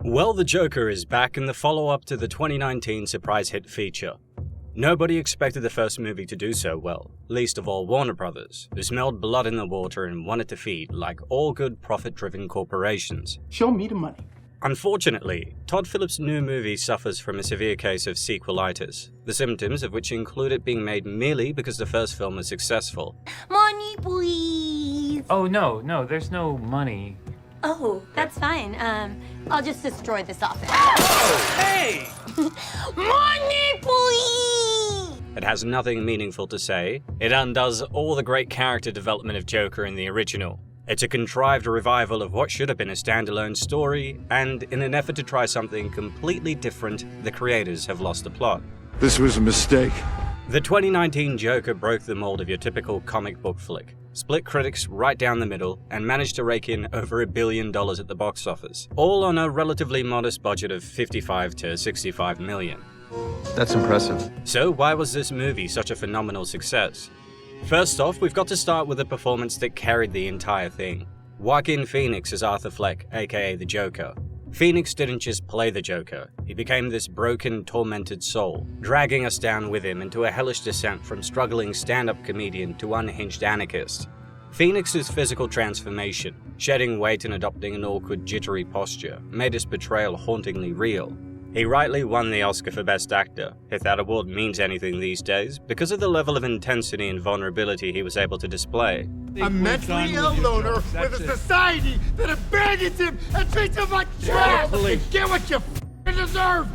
Well, the Joker is back in the follow-up to the 2019 surprise hit feature. Nobody expected the first movie to do so well, least of all Warner Brothers, who smelled blood in the water and wanted to feed like all good profit-driven corporations. Show me the money. Unfortunately, Todd Phillips' new movie suffers from a severe case of sequelitis, the symptoms of which include it being made merely because the first film was successful. Money, please! Oh, no, there's no money. Oh, that's fine. I'll just destroy this office. Oh, hey! Money, please! It has nothing meaningful to say. It undoes all the great character development of Joker in the original. It's a contrived revival of what should have been a standalone story, and in an effort to try something completely different, the creators have lost the plot. This was a mistake. The 2019 Joker broke the mold of your typical comic book flick, split critics right down the middle, and managed to rake in over $1 billion at the box office, all on a relatively modest budget of $55 to $65 million. That's impressive. So why was this movie such a phenomenal success? First off, we've got to start with a performance that carried the entire thing. Joaquin Phoenix as Arthur Fleck, aka the Joker. Phoenix didn't just play the Joker, he became this broken, tormented soul, dragging us down with him into a hellish descent from struggling stand-up comedian to unhinged anarchist. Phoenix's physical transformation, shedding weight and adopting an awkward, jittery posture, made his portrayal hauntingly real. He rightly won the Oscar for Best Actor, if that award means anything these days, because of the level of intensity and vulnerability he was able to display. A mentally ill loner with a society that abandons him and treats him like trash! Get what you f***ing deserve!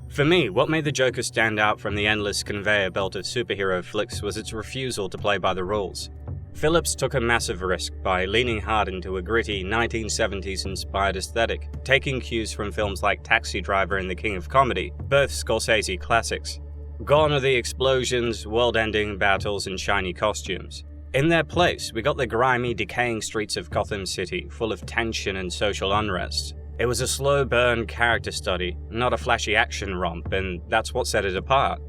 For me, what made the Joker stand out from the endless conveyor belt of superhero flicks was its refusal to play by the rules. Phillips took a massive risk by leaning hard into a gritty 1970s-inspired aesthetic, taking cues from films like Taxi Driver and The King of Comedy, both Scorsese classics. Gone are the explosions, world-ending battles, and shiny costumes. In their place, we got the grimy, decaying streets of Gotham City, full of tension and social unrest. It was a slow-burn character study, not a flashy action romp, and that's what set it apart.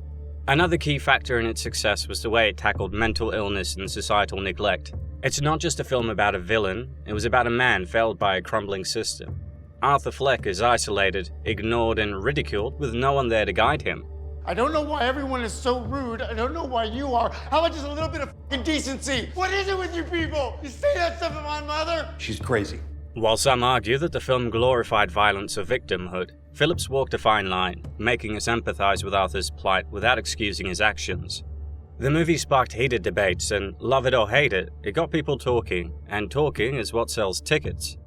Another key factor in its success was the way it tackled mental illness and societal neglect. It's not just a film about a villain, it was about a man failed by a crumbling system. Arthur Fleck is isolated, ignored, and ridiculed with no one there to guide him. I don't know why everyone is so rude. I don't know why you are. How about just a little bit of f***ing decency? What is it with you people? You say that stuff to my mother? She's crazy. While some argue that the film glorified violence or victimhood, Phillips walked a fine line, making us empathize with Arthur's plight without excusing his actions. The movie sparked heated debates, and love it or hate it, it got people talking, and talking is what sells tickets.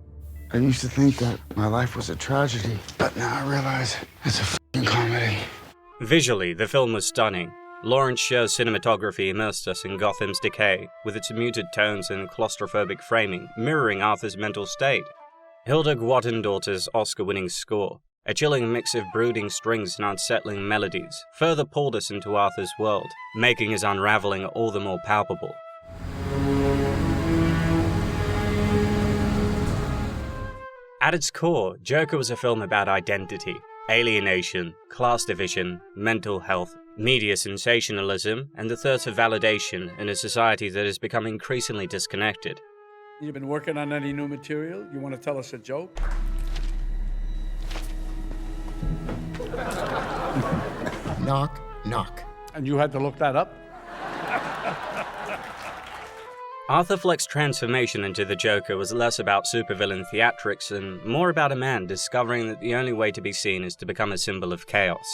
I used to think that my life was a tragedy, but now I realize it's a f***ing comedy. Visually, the film was stunning. Lawrence Sherr's cinematography immersed us in Gotham's decay, with its muted tones and claustrophobic framing mirroring Arthur's mental state. Hilda Guadendorfer's Oscar-winning score, a chilling mix of brooding strings and unsettling melodies, further pulled us into Arthur's world, making his unraveling all the more palpable. At its core, Joker was a film about identity, alienation, class division, mental health, media sensationalism, and the thirst for validation in a society that has become increasingly disconnected. You've been working on any new material? You want to tell us a joke? Knock, knock. And you had to look that up? Arthur Fleck's transformation into the Joker was less about supervillain theatrics and more about a man discovering that the only way to be seen is to become a symbol of chaos.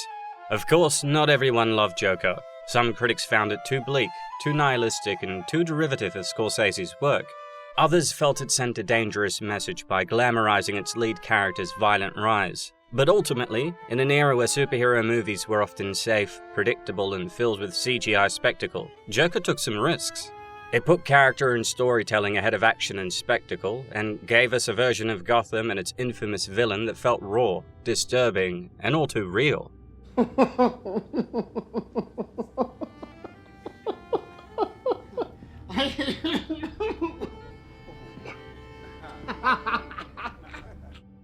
Of course, not everyone loved Joker. Some critics found it too bleak, too nihilistic, and too derivative of Scorsese's work. Others felt it sent a dangerous message by glamorizing its lead character's violent rise. But ultimately, in an era where superhero movies were often safe, predictable, and filled with CGI spectacle, Joker took some risks. It put character and storytelling ahead of action and spectacle, and gave us a version of Gotham and its infamous villain that felt raw, disturbing, and all too real.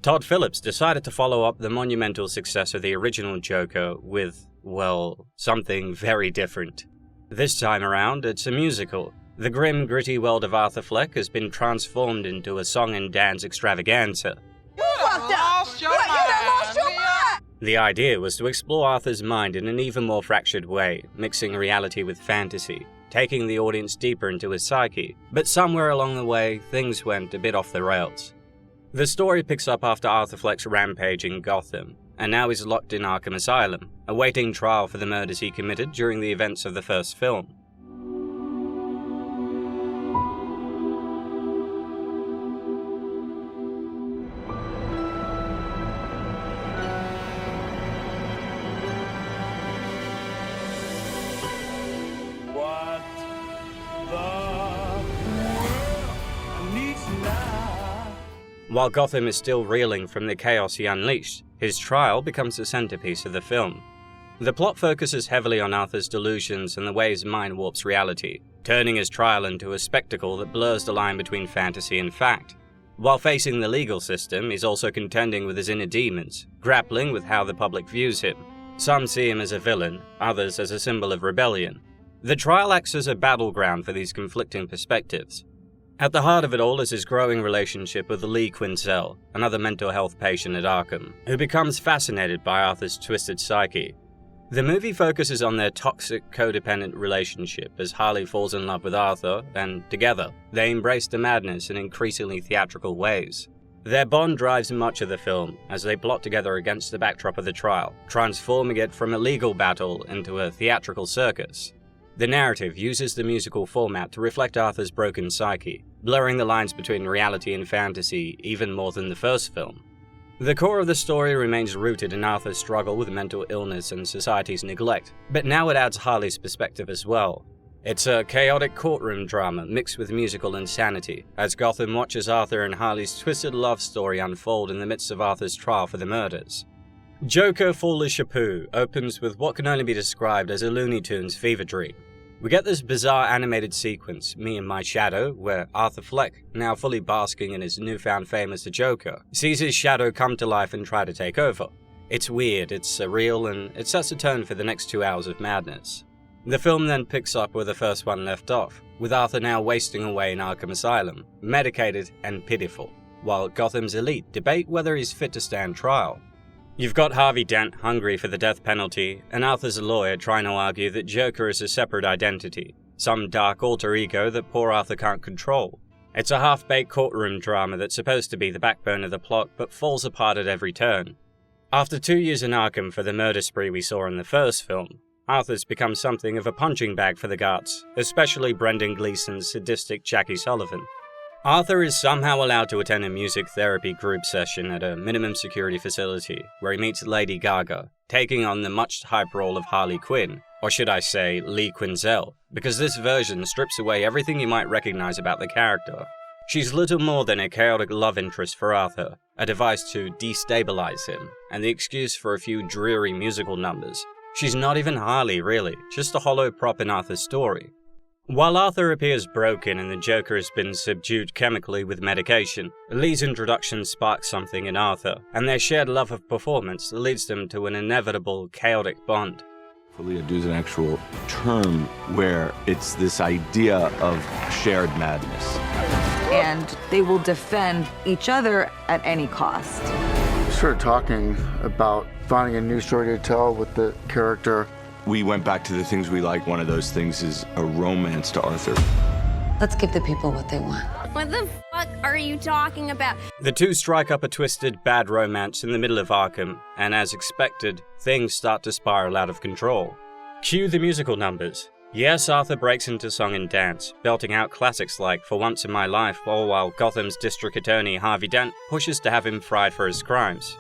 Todd Phillips decided to follow up the monumental success of the original Joker with, well, something very different. This time around, it's a musical. The grim, gritty world of Arthur Fleck has been transformed into a song and dance extravaganza. You fucked up! What, you done The idea was to explore Arthur's mind in an even more fractured way, mixing reality with fantasy, taking the audience deeper into his psyche, but somewhere along the way, things went a bit off the rails. The story picks up after Arthur Fleck's rampage in Gotham, and now he's locked in Arkham Asylum, awaiting trial for the murders he committed during the events of the first film. While Gotham is still reeling from the chaos he unleashed, his trial becomes the centerpiece of the film. The plot focuses heavily on Arthur's delusions and the way his mind warps reality, turning his trial into a spectacle that blurs the line between fantasy and fact. While facing the legal system, he's also contending with his inner demons, grappling with how the public views him. Some see him as a villain, others as a symbol of rebellion. The trial acts as a battleground for these conflicting perspectives. At the heart of it all is his growing relationship with Lee Quinzel, another mental health patient at Arkham, who becomes fascinated by Arthur's twisted psyche. The movie focuses on their toxic, codependent relationship as Harley falls in love with Arthur, and together, they embrace the madness in increasingly theatrical ways. Their bond drives much of the film as they plot together against the backdrop of the trial, transforming it from a legal battle into a theatrical circus. The narrative uses the musical format to reflect Arthur's broken psyche, blurring the lines between reality and fantasy even more than the first film. The core of the story remains rooted in Arthur's struggle with mental illness and society's neglect, but now it adds Harley's perspective as well. It's a chaotic courtroom drama mixed with musical insanity, as Gotham watches Arthur and Harley's twisted love story unfold in the midst of Arthur's trial for the murders. Joker Folie opens with what can only be described as a Looney Tunes fever dream. We get this bizarre animated sequence, Me and My Shadow, where Arthur Fleck, now fully basking in his newfound fame as the Joker, sees his shadow come to life and try to take over. It's weird, it's surreal, and it sets a tone for the next 2 hours of madness. The film then picks up where the first one left off, with Arthur now wasting away in Arkham Asylum, medicated and pitiful, while Gotham's elite debate whether he's fit to stand trial. You've got Harvey Dent hungry for the death penalty, and Arthur's lawyer trying to argue that Joker is a separate identity, some dark alter ego that poor Arthur can't control. It's a half-baked courtroom drama that's supposed to be the backbone of the plot, but falls apart at every turn. After 2 years in Arkham for the murder spree we saw in the first film, Arthur's become something of a punching bag for the guards, especially Brendan Gleeson's sadistic Jackie Sullivan. Arthur is somehow allowed to attend a music therapy group session at a minimum security facility, where he meets Lady Gaga, taking on the much-hyped role of Harley Quinn, or should I say Lee Quinzel, because this version strips away everything you might recognize about the character. She's little more than a chaotic love interest for Arthur, a device to destabilize him, and the excuse for a few dreary musical numbers. She's not even Harley, really, just a hollow prop in Arthur's story. While Arthur appears broken and the Joker has been subdued chemically with medication, Lee's introduction sparks something in Arthur, and their shared love of performance leads them to an inevitable, chaotic bond. Folie is an actual term where it's this idea of shared madness. And they will defend each other at any cost. We started talking about finding a new story to tell with the character. We went back to the things we like. One of those things is a romance to Arthur. Let's give the people what they want. What the fuck are you talking about? The two strike up a twisted, bad romance in the middle of Arkham, and as expected, things start to spiral out of control. Cue the musical numbers. Yes, Arthur breaks into song and dance, belting out classics like For Once in My Life, all while Gotham's district attorney Harvey Dent pushes to have him fried for his crimes.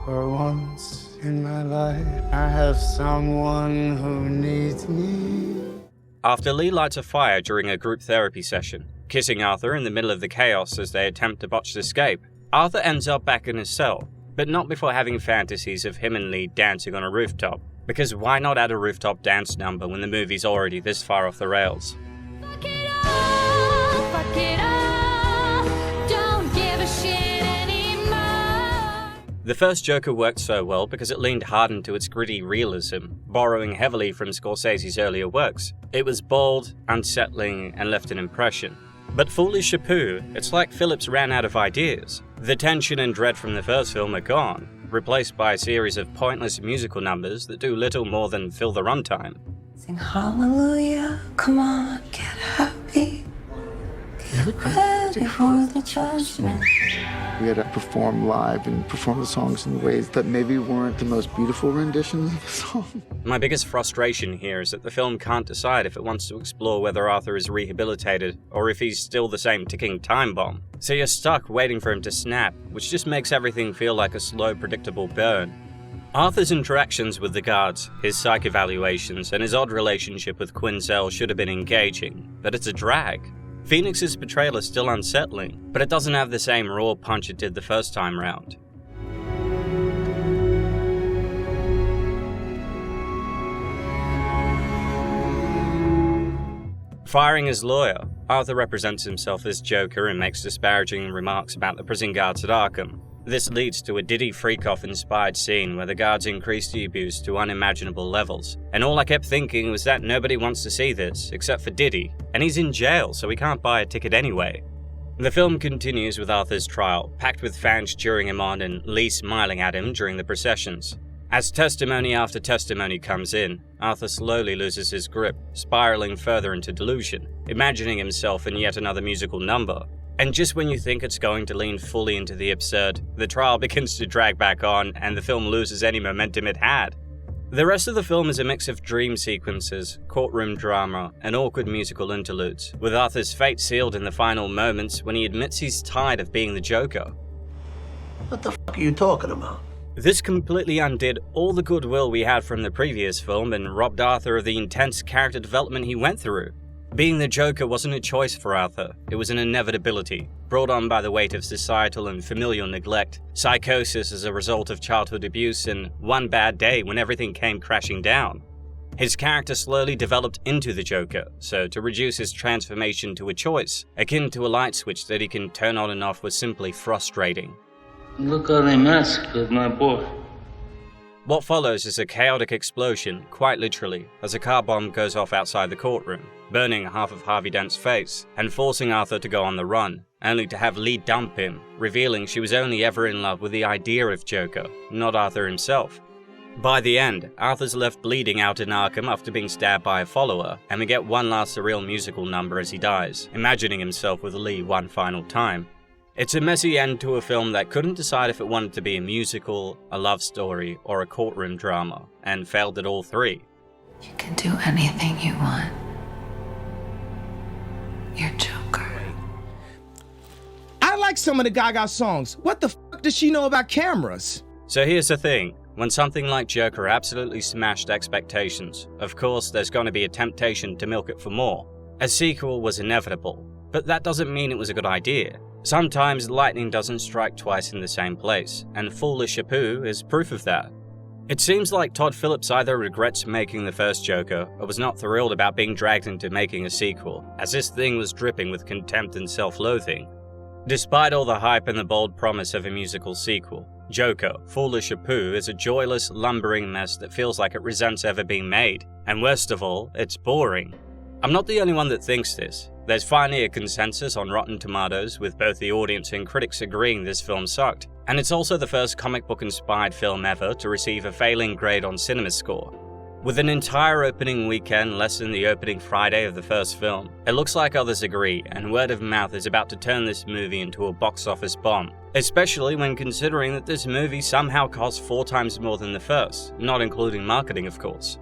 For once in my life, I have someone who needs me. After Lee lights a fire during a group therapy session, kissing Arthur in the middle of the chaos as they attempt to botched escape, Arthur ends up back in his cell, but not before having fantasies of him and Lee dancing on a rooftop. Because why not add a rooftop dance number when the movie's already this far off the rails? Fuck it up, don't give a shit anymore. The first Joker worked so well because it leaned hard into its gritty realism, borrowing heavily from Scorsese's earlier works. It was bold, unsettling, and left an impression. But Folie, it's like Phillips ran out of ideas. The tension and dread from the first film are gone, replaced by a series of pointless musical numbers that do little more than fill the runtime. Sing hallelujah, come on, get happy. Get ready for the judgment. We had to perform live and perform the songs in ways that maybe weren't the most beautiful renditions of the song. My biggest frustration here is that the film can't decide if it wants to explore whether Arthur is rehabilitated or if he's still the same ticking time bomb. So you're stuck waiting for him to snap, which just makes everything feel like a slow, predictable burn. Arthur's interactions with the guards, his psych evaluations, and his odd relationship with Quinzel should have been engaging, but it's a drag. Phoenix's portrayal is still unsettling, but it doesn't have the same raw punch it did the first time round. Firing his lawyer, Arthur represents himself as Joker and makes disparaging remarks about the prison guards at Arkham. This leads to a Diddy Freakoff-inspired scene where the guards increase the abuse to unimaginable levels, and all I kept thinking was that nobody wants to see this, except for Diddy, and he's in jail so he can't buy a ticket anyway. The film continues with Arthur's trial, packed with fans cheering him on and Lee smiling at him during the processions. As testimony after testimony comes in, Arthur slowly loses his grip, spiraling further into delusion, imagining himself in yet another musical number. And just when you think it's going to lean fully into the absurd, the trial begins to drag back on and the film loses any momentum it had. The rest of the film is a mix of dream sequences, courtroom drama, and awkward musical interludes, with Arthur's fate sealed in the final moments when he admits he's tired of being the Joker. What the fuck are you talking about? This completely undid all the goodwill we had from the previous film and robbed Arthur of the intense character development he went through. Being the Joker wasn't a choice for Arthur, it was an inevitability, brought on by the weight of societal and familial neglect, psychosis as a result of childhood abuse, and one bad day when everything came crashing down. His character slowly developed into the Joker, so to reduce his transformation to a choice, akin to a light switch that he can turn on and off, was simply frustrating. Look how they massacred my boy. What follows is a chaotic explosion, quite literally, as a car bomb goes off outside the courtroom, burning half of Harvey Dent's face, and forcing Arthur to go on the run, only to have Lee dump him, revealing she was only ever in love with the idea of Joker, not Arthur himself. By the end, Arthur's left bleeding out in Arkham after being stabbed by a follower, and we get one last surreal musical number as he dies, imagining himself with Lee one final time. It's a messy end to a film that couldn't decide if it wanted to be a musical, a love story, or a courtroom drama, and failed at all three. You can do anything you want. You're Joker. I like some of the Gaga songs. What the fuck does she know about cameras? So here's the thing. When something like Joker absolutely smashed expectations, of course there's going to be a temptation to milk it for more. A sequel was inevitable, but that doesn't mean it was a good idea. Sometimes lightning doesn't strike twice in the same place, and Foolish Apu is proof of that. It seems like Todd Phillips either regrets making the first Joker, or was not thrilled about being dragged into making a sequel, as this thing was dripping with contempt and self-loathing. Despite all the hype and the bold promise of a musical sequel, Joker, Foolish Apu is a joyless, lumbering mess that feels like it resents ever being made, and worst of all, it's boring. I'm not the only one that thinks this. There's finally a consensus on Rotten Tomatoes, with both the audience and critics agreeing this film sucked, and it's also the first comic book-inspired film ever to receive a failing grade on CinemaScore. With an entire opening weekend less than the opening Friday of the first film, it looks like others agree, and word of mouth is about to turn this movie into a box office bomb, especially when considering that this movie somehow cost 4 times more than the first, not including marketing of course.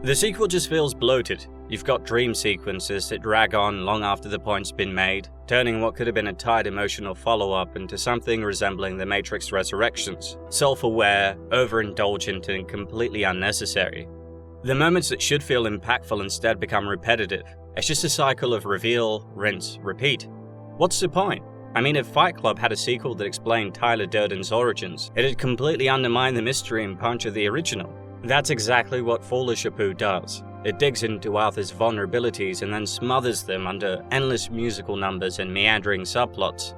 The sequel just feels bloated. You've got dream sequences that drag on long after the point's been made, turning what could have been a tight emotional follow-up into something resembling The Matrix Resurrections, self-aware, overindulgent, and completely unnecessary. The moments that should feel impactful instead become repetitive. It's just a cycle of reveal, rinse, repeat. What's the point? I mean, if Fight Club had a sequel that explained Tyler Durden's origins, it'd completely undermine the mystery and punch of the original. That's exactly what Foolish Apu does. It digs into Arthur's vulnerabilities and then smothers them under endless musical numbers and meandering subplots.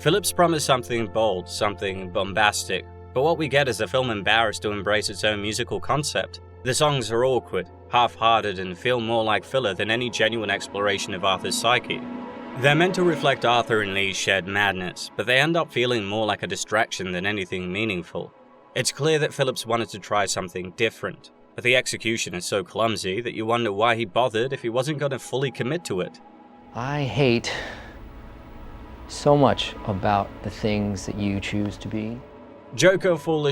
Phillips promised something bold, something bombastic, but what we get is a film embarrassed to embrace its own musical concept. The songs are awkward, half-hearted, and feel more like filler than any genuine exploration of Arthur's psyche. They're meant to reflect Arthur and Lee's shared madness, but they end up feeling more like a distraction than anything meaningful. It's clear that Phillips wanted to try something different, but the execution is so clumsy that you wonder why he bothered if he wasn't going to fully commit to it. I hate so much about the things that you choose to be. Joker Folie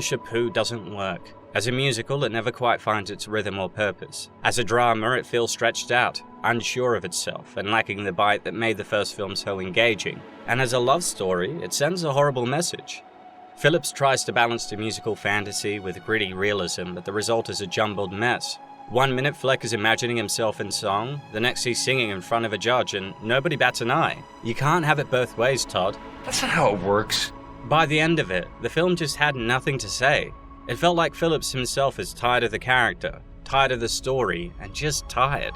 doesn't work. As a musical, it never quite finds its rhythm or purpose. As a drama, it feels stretched out, unsure of itself, and lacking the bite that made the first film so engaging. And as a love story, it sends a horrible message. Phillips tries to balance the musical fantasy with gritty realism, but the result is a jumbled mess. 1 minute Fleck is imagining himself in song, the next he's singing in front of a judge, and nobody bats an eye. You can't have it both ways, Todd. That's not how it works. By the end of it, the film just had nothing to say. It felt like Phillips himself is tired of the character, tired of the story, and just tired.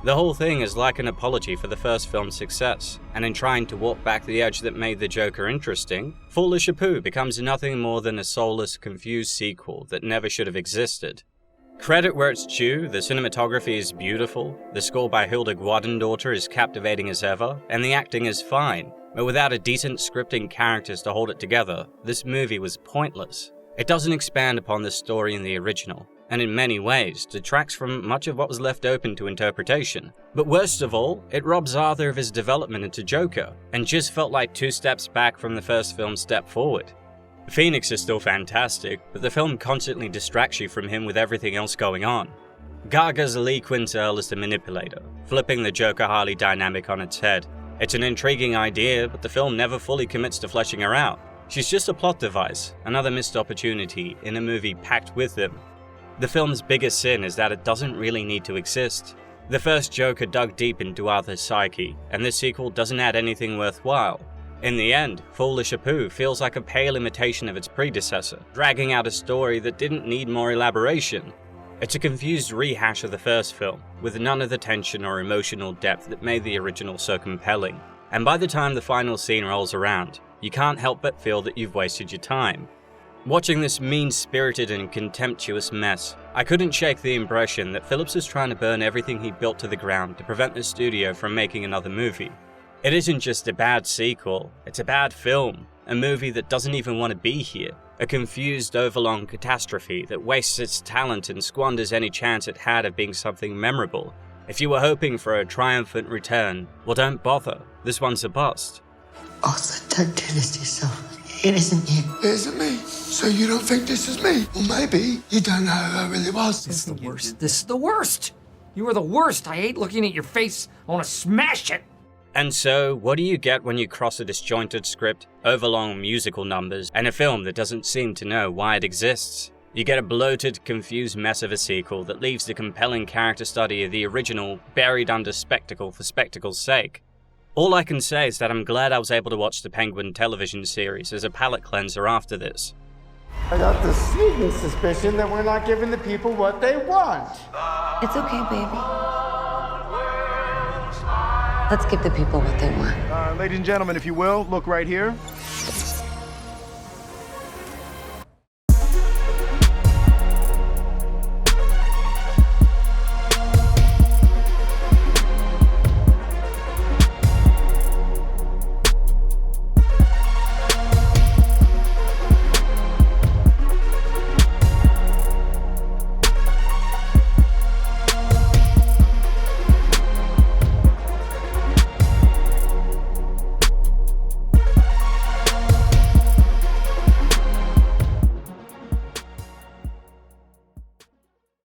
The whole thing is like an apology for the first film's success, and in trying to walk back the edge that made the Joker interesting, Folie becomes nothing more than a soulless, confused sequel that never should have existed. Credit where it's due, the cinematography is beautiful, the score by Hilda Guadendorfer is captivating as ever, and the acting is fine, but without a decent script and characters to hold it together, this movie was pointless. It doesn't expand upon the story in the original, and in many ways detracts from much of what was left open to interpretation. But worst of all, it robs Arthur of his development into Joker, and just felt like 2 steps back from the first film's step forward. Phoenix is still fantastic, but the film constantly distracts you from him with everything else going on. Gaga's Lee Quintel is the manipulator, flipping the Joker-Harley dynamic on its head. It's an intriguing idea, but the film never fully commits to fleshing her out. She's just a plot device, another missed opportunity in a movie packed with them. The film's biggest sin is that it doesn't really need to exist. The first Joker dug deep into Arthur's psyche, and this sequel doesn't add anything worthwhile. In the end, Folie feels like a pale imitation of its predecessor, dragging out a story that didn't need more elaboration. It's a confused rehash of the first film, with none of the tension or emotional depth that made the original so compelling. And by the time the final scene rolls around, you can't help but feel that you've wasted your time. Watching this mean-spirited and contemptuous mess, I couldn't shake the impression that Phillips is trying to burn everything he built to the ground to prevent the studio from making another movie. It isn't just a bad sequel, it's a bad film, a movie that doesn't even want to be here, a confused, overlong catastrophe that wastes its talent and squanders any chance it had of being something memorable. If you were hoping for a triumphant return, well, don't bother, this one's a bust. Arthur, don't do this to yourself. It isn't you. It isn't me. So you don't think this is me? Well, maybe you don't know who I really was. This is the worst. This is the worst. You are the worst. I hate looking at your face. I want to smash it. And so, what do you get when you cross a disjointed script, overlong musical numbers, and a film that doesn't seem to know why it exists? You get a bloated, confused mess of a sequel that leaves the compelling character study of the original buried under spectacle for spectacle's sake. All I can say is that I'm glad I was able to watch the Penguin television series as a palate cleanser after this. I got the sneaking suspicion that we're not giving the people what they want. It's okay, baby. Let's give the people what they want. Ladies and gentlemen, if you will, look right here.